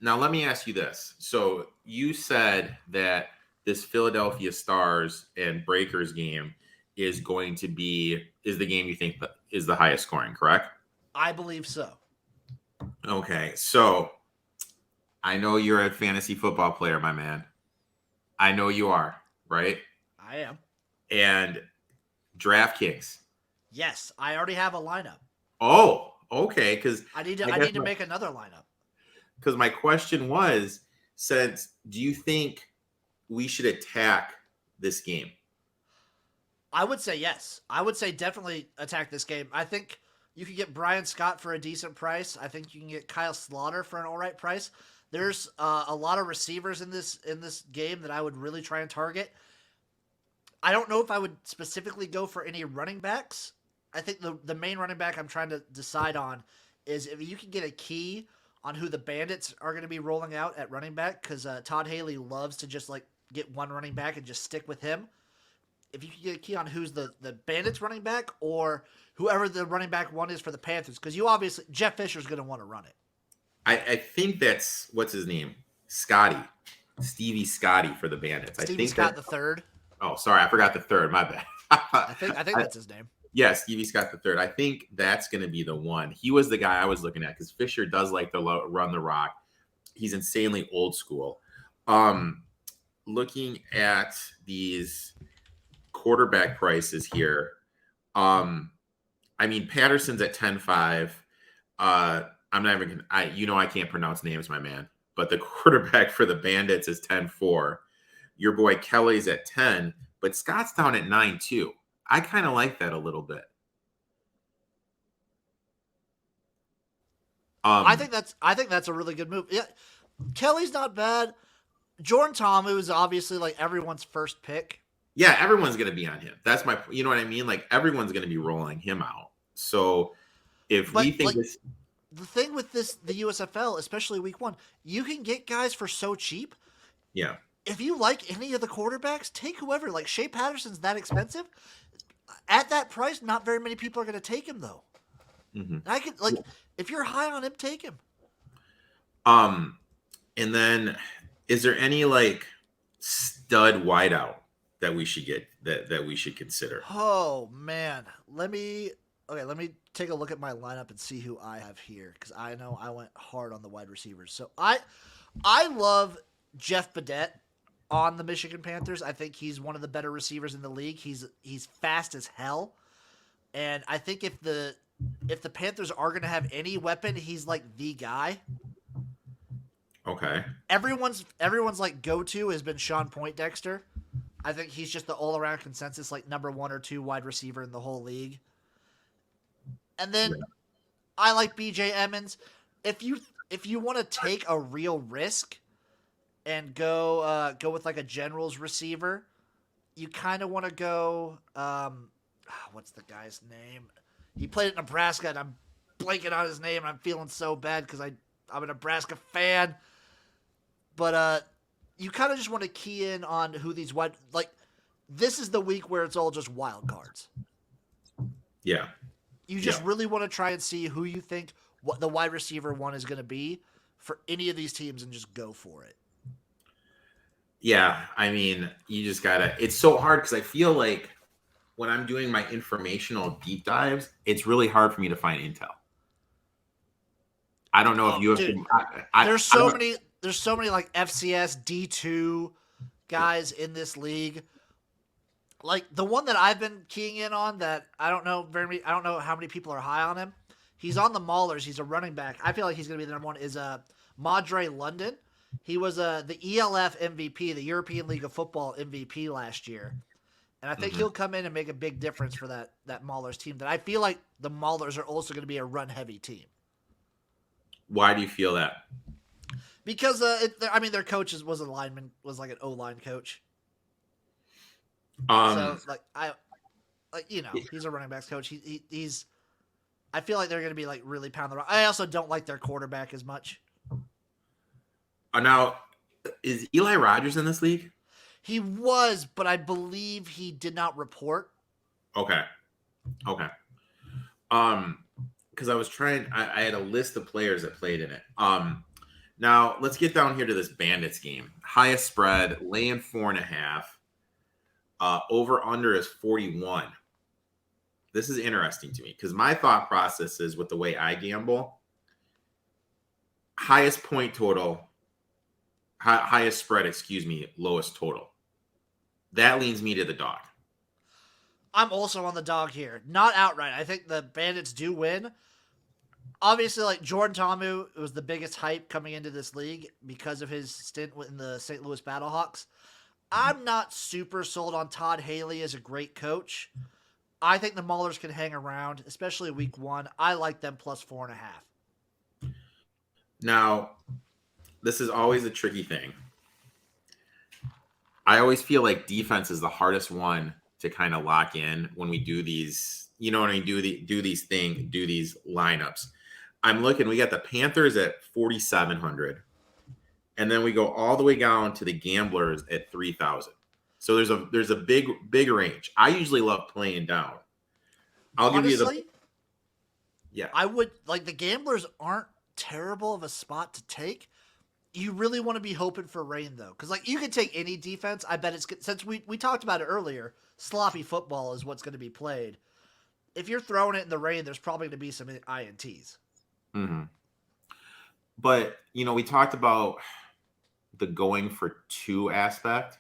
let me ask you this. So you said that this Philadelphia Stars and Breakers game is the game you think is the highest scoring, correct? I believe so. Okay, so I know you're a fantasy football player, my man. I know you are, right? I am. And DraftKings. Yes, I already have a lineup. Oh, Okay, because I need to make another lineup. because my question was, do you think we should attack this game? I would say yes. I would say definitely attack this game. I think you can get Brian Scott for a decent price. I think you can get Kyle Slaughter for an all right price. There's a lot of receivers in this game that I would really try and target. I don't know if I would specifically go for any running backs. I think the main running back I'm trying to decide on is if you can get a key on who the Bandits are going to be rolling out at running back, because Todd Haley loves to just like get one running back and just stick with him. If you can get a key on who's the Bandits running back or whoever the running back one is for the Panthers, because you obviously Jeff Fisher's going to want to run it. I think that's what's his name, Stevie Scotty for the Bandits. Stevie Scott the third. Oh, sorry, I forgot the third. My bad. I think that's his name. Yeah, Stevie Scott the third. I think that's going to be the one. He was the guy I was looking at because Fisher does like to run the rock. He's insanely old school. Looking at these quarterback prices here. I mean, Patterson's at 10.5. I'm not even I can't pronounce names, my man. But the quarterback for the Bandits is 10.4. Your boy Kelly's at 10, but Scott's down at 9 too. I kind of like that a little bit. I think that's a really good move. Yeah, Kelly's not bad. Jordan Ta'amu is obviously like everyone's first pick. Yeah, everyone's going to be on him. That's you know what I mean? Like everyone's going to be rolling him out. So we think this. The thing with the USFL, especially week 1, you can get guys for so cheap. Yeah. If you like any of the quarterbacks, take whoever. Like Shea Patterson's that expensive. At that price, not very many people are going to take him though. Mm-hmm. If you're high on him, take him. And then is there any like stud wideout that we should get that we should consider? Oh man, let me take a look at my lineup and see who I have here, because I know I went hard on the wide receivers. So I love Jeff Badette on the Michigan Panthers. I think he's one of the better receivers in the league. He's fast as hell, and I think if the Panthers are going to have any weapon, he's like the guy. Okay. Everyone's like go-to has been Sean Poindexter. I think he's just the all-around consensus like number 1 or 2 wide receiver in the whole league. And then I like BJ Emmons. If you want to take a real risk and go with like a Generals receiver, you kind of want to go what's the guy's name? He played at Nebraska, and I'm blanking on his name, and I'm feeling so bad because I'm a Nebraska fan. But you kind of just want to key in on who these this is the week where it's all just wild cards. Yeah. You just really want to try and see who you think what the wide receiver one is going to be for any of these teams and just go for it. Yeah, I mean, you just gotta. It's so hard because I feel like when I'm doing my informational deep dives, it's really hard for me to find intel. I don't know if you have. Dude, there's so many like FCS D2 guys in this league. Like the one that I've been keying in on that I don't know how many people are high on him. He's on the Maulers. He's a running back. I feel like he's going to be the number one. Is Madre London. He was the ELF MVP, the European League of Football MVP last year. And I think he'll come in and make a big difference for that Maulers team. That I feel like the Maulers are also going to be a run-heavy team. Why do you feel that? Because their coach was like an O-line coach. So he's a running backs coach. He's. I feel like they're going to be like really pound the rock. I also don't like their quarterback as much. Now, is Eli Rogers in this league? He was, but I believe he did not report. Okay. Because I was trying. I had a list of players that played in it. Now let's get down here to this Bandits game. Highest spread, laying 4.5. Over under is 41. This is interesting to me because my thought process is with the way I gamble, highest point total, highest spread, lowest total. That leans me to the dog. I'm also on the dog here. Not outright. I think the Bandits do win. Obviously, like Jordan Ta'amu was the biggest hype coming into this league because of his stint in the St. Louis Battlehawks. I'm not super sold on Todd Haley as a great coach. I think the Maulers can hang around, especially week 1. I like them plus 4.5. Now, this is always a tricky thing. I always feel like defense is the hardest one to kind of lock in when we do these, you know what I mean, do these lineups. I'm looking, we got the Panthers at 4,700, and then we go all the way down to the Gamblers at 3,000. So there's a big range. I usually love playing down. Honestly, yeah. I would like the Gamblers aren't terrible of a spot to take. You really want to be hoping for rain though, because like you can take any defense. I bet it's since we talked about it earlier. Sloppy football is what's going to be played. If you're throwing it in the rain, there's probably going to be some INTs. Mm-hmm. But we talked about the going for 2 aspect.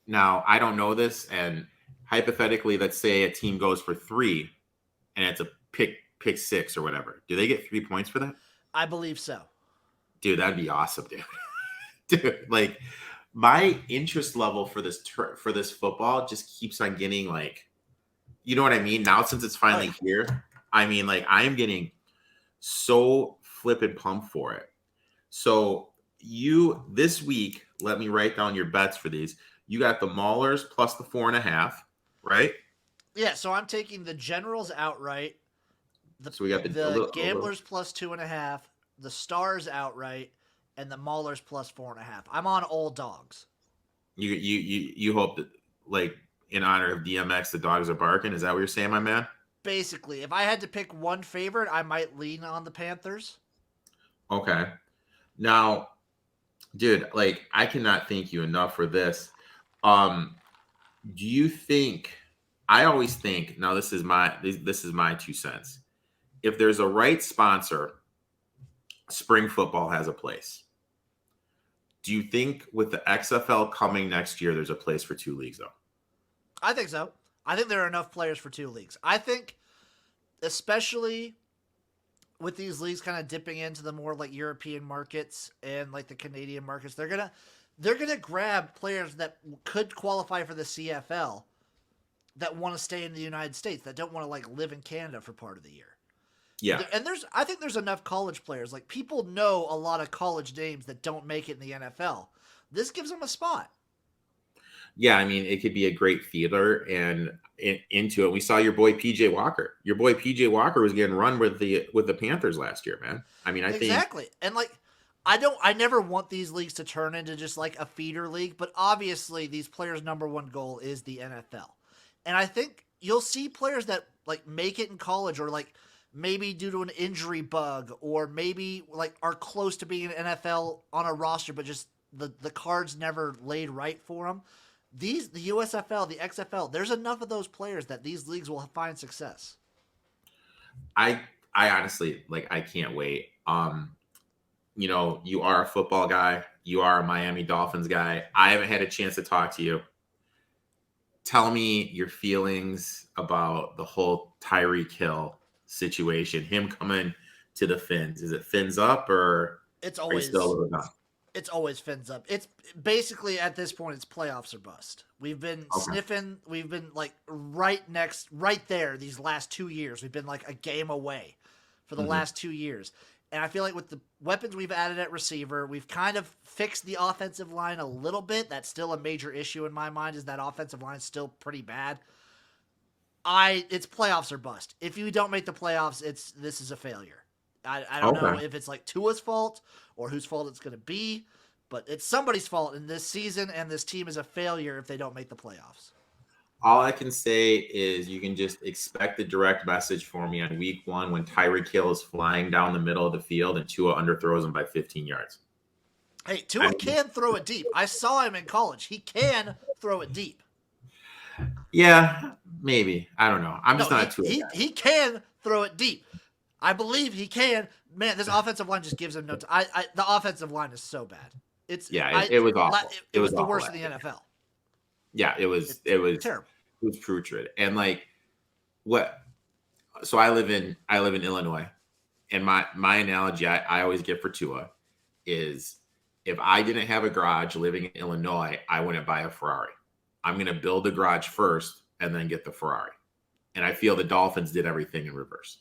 Now I don't know this, and hypothetically, let's say a team goes for 3, and it's a pick 6 or whatever. Do they get 3 points for that? I believe so. Dude, that'd be awesome, dude. Dude, like my interest level for this football just keeps on getting like, you know what I mean? Now since it's finally here, I mean, like I am getting so flippin' pumped for it. So this week, let me write down your bets for these. You got the Maulers plus the 4.5, right? Yeah. So I'm taking the Generals outright. So we got the Gamblers plus 2.5. The Stars outright, and the Maulers plus 4.5. I'm on old dogs. You hope that, like, in honor of DMX, the dogs are barking. Is that what you're saying, my man? Basically, if I had to pick one favorite, I might lean on the Panthers. Okay. Now, dude, like, I cannot thank you enough for this. Do you think? I always think. Now, this is my 2 cents. If there's a right sponsor, spring football has a place. Do you think with the XFL coming next year, there's a place for 2 leagues, though? I think so. I think there are enough players for 2 leagues. I think, especially with these leagues kind of dipping into the more like European markets and like the Canadian markets, they're gonna grab players that could qualify for the CFL that want to stay in the United States, that don't want to like live in Canada for part of the year. Yeah. And I think there's enough college players. Like people know a lot of college names that don't make it in the NFL. This gives them a spot. Yeah, I mean, it could be a great feeder and into it. We saw your boy PJ Walker. Your boy PJ Walker was getting run with the Panthers last year, man. I mean, I think exactly. And like I never want these leagues to turn into just like a feeder league, but obviously these players' number one goal is the NFL. And I think you'll see players that like make it in college or like maybe due to an injury bug or maybe like are close to being an NFL on a roster, but just the cards never laid right for them. The USFL, the XFL, there's enough of those players that these leagues will find success. I honestly, like, I can't wait. You are a football guy. You are a Miami Dolphins guy. I haven't had a chance to talk to you. Tell me your feelings about the whole Tyreek Hill situation, him coming to the Fins. Is it fins up or it's always still a little down? It's always fins up. It's basically at this point it's playoffs or bust. We've been sniffing, we've been like right there these last 2 years. We've been like a game away for the last 2 years. And I feel like with the weapons we've added at receiver, we've kind of fixed the offensive line a little bit. That's still a major issue in my mind, is that offensive line is still pretty bad. It's playoffs or bust. If you don't make the playoffs, this is a failure. I don't know if it's like Tua's fault or whose fault it's going to be, but it's somebody's fault in this season, and this team is a failure if they don't make the playoffs. All I can say is you can just expect a direct message for me on week 1 when Tyreek Hill is flying down the middle of the field and Tua underthrows him by 15 yards. Hey, Tua can throw it deep. I saw him in college. He can throw it deep. Yeah, maybe. I don't know. I'm just not a Tua guy. He can throw it deep. I believe he can. Man, this offensive line just gives him no time. The offensive line is so bad. It was awful. It was the worst in the NFL. Yeah, it was terrible. It was putrid. And like what? So I live in Illinois, and my analogy I always give for Tua is if I didn't have a garage living in Illinois, I wouldn't buy a Ferrari. I'm going to build a garage first and then get the Ferrari. And I feel the Dolphins did everything in reverse.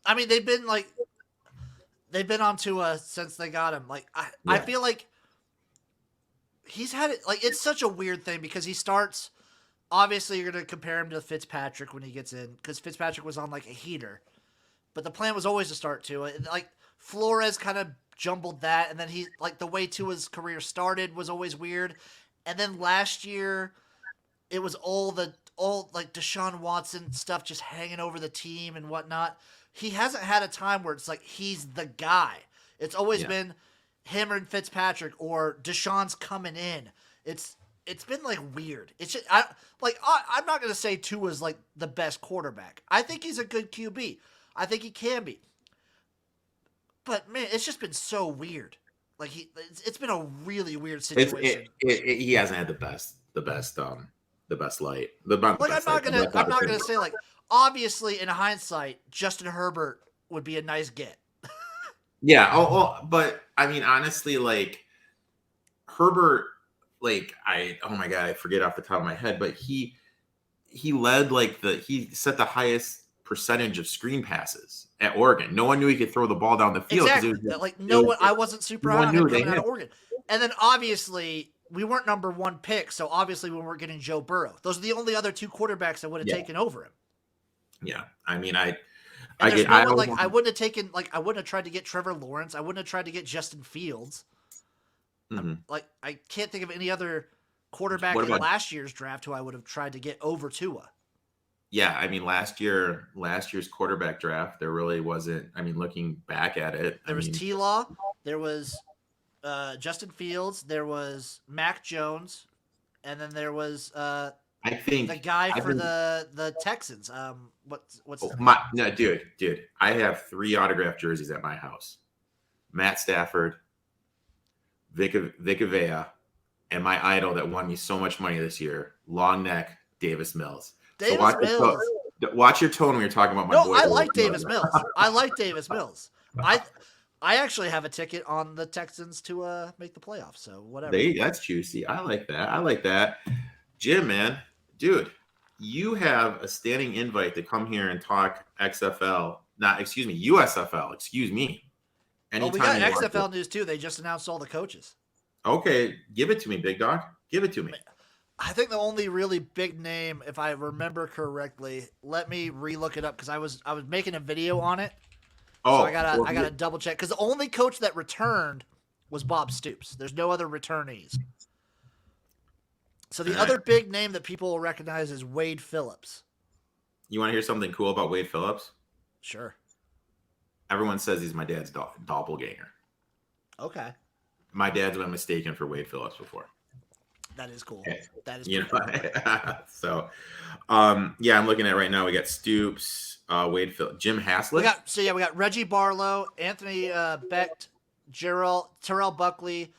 I mean, they've been on Tua since they got him. Like I feel like he's had it. Like it's such a weird thing because he starts. Obviously, you're going to compare him to Fitzpatrick when he gets in because Fitzpatrick was on like a heater, but the plan was always to start Tua. Like Flores kind of jumbled that, and then he like the way Tua's career started was always weird, and then last year it was all like Deshaun Watson stuff just hanging over the team and whatnot. He hasn't had a time where it's like he's the guy. It's always been him and Fitzpatrick or Deshaun's coming in. It's been like weird. It's just, I'm not gonna say Tua's like the best quarterback. I think he's a good QB. I think he can be. But man, it's just been so weird. Like it's been a really weird situation. He hasn't had the best light. I'm not gonna say like obviously in hindsight, Justin Herbert would be a nice get. Yeah. But I mean honestly, like Herbert. Like oh my god, I forget off the top of my head, but he led he set the highest percentage of screen passes at Oregon. No one knew he could throw the ball down the field. Exactly. I wasn't super high on him coming out of Oregon. And then obviously we weren't number one pick, so obviously we weren't getting Joe Burrow. Those are the only other two quarterbacks that would have taken over him. Yeah, I mean I wouldn't have taken I wouldn't have tried to get Trevor Lawrence. I wouldn't have tried to get Justin Fields. Mm-hmm. I can't think of any other quarterback in last year's draft who I would have tried to get over Tua. Yeah, I mean last year's quarterback draft, there really wasn't. I mean, looking back at it, there was T-Law, there was Justin Fields, there was Mac Jones, and then there was I think the guy for the Texans. What's no, dude, I have 3 autographed jerseys at my house. Matt Stafford, Vic Avea, and my idol that won me so much money this year, long neck, Davis Mills. Watch your tone when you're talking about my boy. I like Davis Mills. I like Davis Mills. I actually have a ticket on the Texans to make the playoffs, so whatever. That's juicy. I like that. Jim, man, dude, you have a standing invite to come here and talk USFL. Excuse me. Anytime we got XFL news too. They just announced all the coaches. Okay, give it to me, big dog. Give it to me. I think the only really big name, if I remember correctly, let me relook it up because I was making a video on it. So I gotta double check because the only coach that returned was Bob Stoops. There's no other returnees. So the other big name that people will recognize is Wade Phillips. You want to hear something cool about Wade Phillips? Sure. Everyone says he's my dad's doppelganger. Okay. My dad's been mistaken for Wade Phillips before. That is cool. Okay. That is cool. So, I'm looking at right now. We got Stoops, Wade Phillips, Jim Haslett. We got Reggie Barlow, Anthony Becht, Terrell Buckley.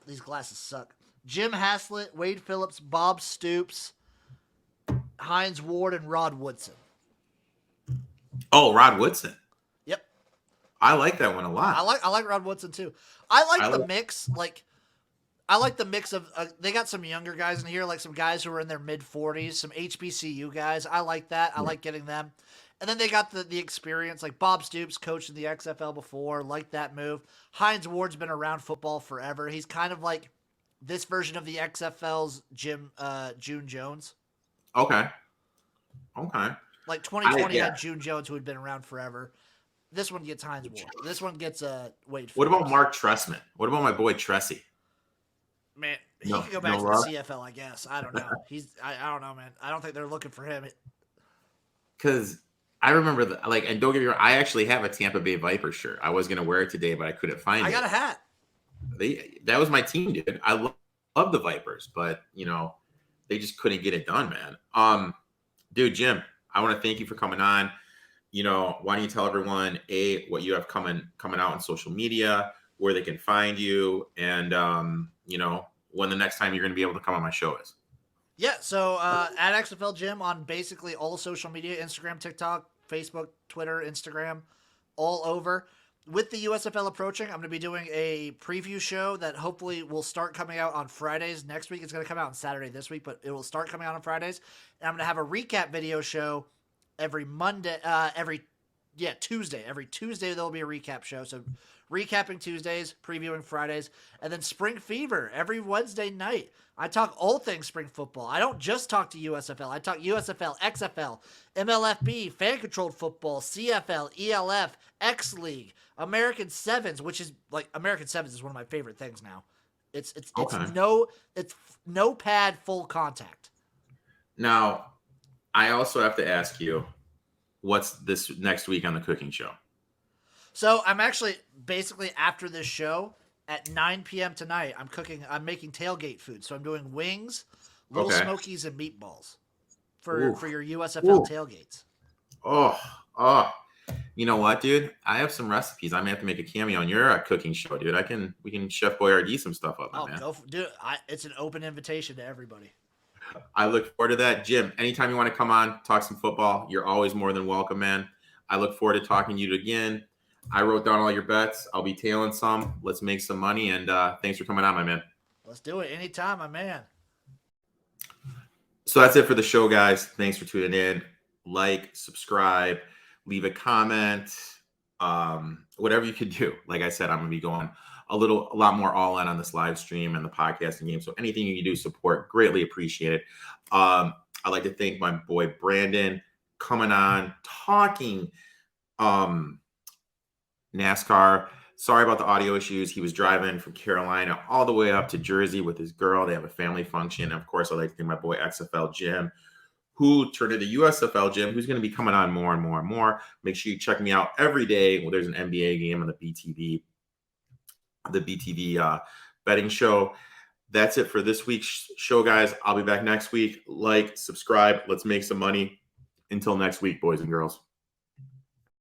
These glasses suck. Jim Haslett, Wade Phillips, Bob Stoops, Hines Ward, and Rod Woodson. Oh, Rod Woodson. Yep. I like that one a lot. I like Rod Woodson too. I like the mix. I like the mix of they got some younger guys in here, like some guys who are in their mid-40s, some HBCU guys. I like that. I like getting them. And then they got the experience, like Bob Stoops coached in the XFL before, like that move. Hines Ward's been around football forever. He's kind of like this version of the XFL's June Jones. Okay. Like 2020 had June Jones, who had been around forever. This one gets Hines Ward. This one gets Wade Phillips. What about Mark Trestman? What about my boy Tressie? Man, he could go back to the CFL, I guess. I don't know. I don't know, man. I don't think they're looking for him. Because I remember, and don't get me wrong, I actually have a Tampa Bay Vipers shirt. I was going to wear it today, but I couldn't find it. I got a hat. That was my team, dude. I love the Vipers, but, they just couldn't get it done, man. Dude, Jim, I want to thank you for coming on. Why don't you tell everyone, what you have coming out on social media, where they can find you, and, when the next time you're going to be able to come on my show is. Yeah, so at XFL Jim on basically all social media, Instagram, TikTok, Facebook, Twitter, Instagram, all over. With the USFL approaching, I'm going to be doing a preview show that hopefully will start coming out on Fridays next week. It's going to come out on Saturday this week, but it will start coming out on Fridays. And I'm going to have a recap video show every Tuesday. Every Tuesday there will be a recap show. So recapping Tuesdays, previewing Fridays, and then Spring Fever every Wednesday night. I talk all things spring football. I don't just talk to USFL. I talk USFL, XFL, MLFB, fan-controlled football, CFL, ELF, X League, American Sevens, which is like American Sevens is one of my favorite things now. It's no pad, full contact. Now, I also have to ask you, what's this next week on the cooking show? So I'm actually basically after this show at 9 p.m. tonight, I'm making tailgate food. So I'm doing wings, Little Smokies, and meatballs for your USFL tailgates. Oh, you know what, dude? I have some recipes. I may have to make a cameo on your cooking show, dude. We can Chef Boyardee some stuff up, man. Dude, it's an open invitation to everybody. I look forward to that. Jim, anytime you want to come on, talk some football, you're always more than welcome, man. I look forward to talking to you again. I wrote down all your bets. I'll be tailing some. Let's make some money. And thanks for coming on, my man. Let's do it anytime, my man. So that's it for the show, guys. Thanks for tuning in. Like, subscribe, leave a comment, whatever you could do. Like I said, I'm going to be going a lot more all in on this live stream and the podcasting game. So anything you can do, support, greatly appreciate it. I'd like to thank my boy Brandon coming on, talking NASCAR. Sorry about the audio issues. He was driving from Carolina all the way up to Jersey with his girl. They have a family function. And of course, I'd like to thank my boy XFL Jim, who turned into USFL Jim, who's going to be coming on more and more and more. Make sure you check me out every day. Well, there's an NBA game on the BTV betting show. That's it for this week's show, guys. I'll be back next week. Like, subscribe. Let's make some money. Until next week, boys and girls.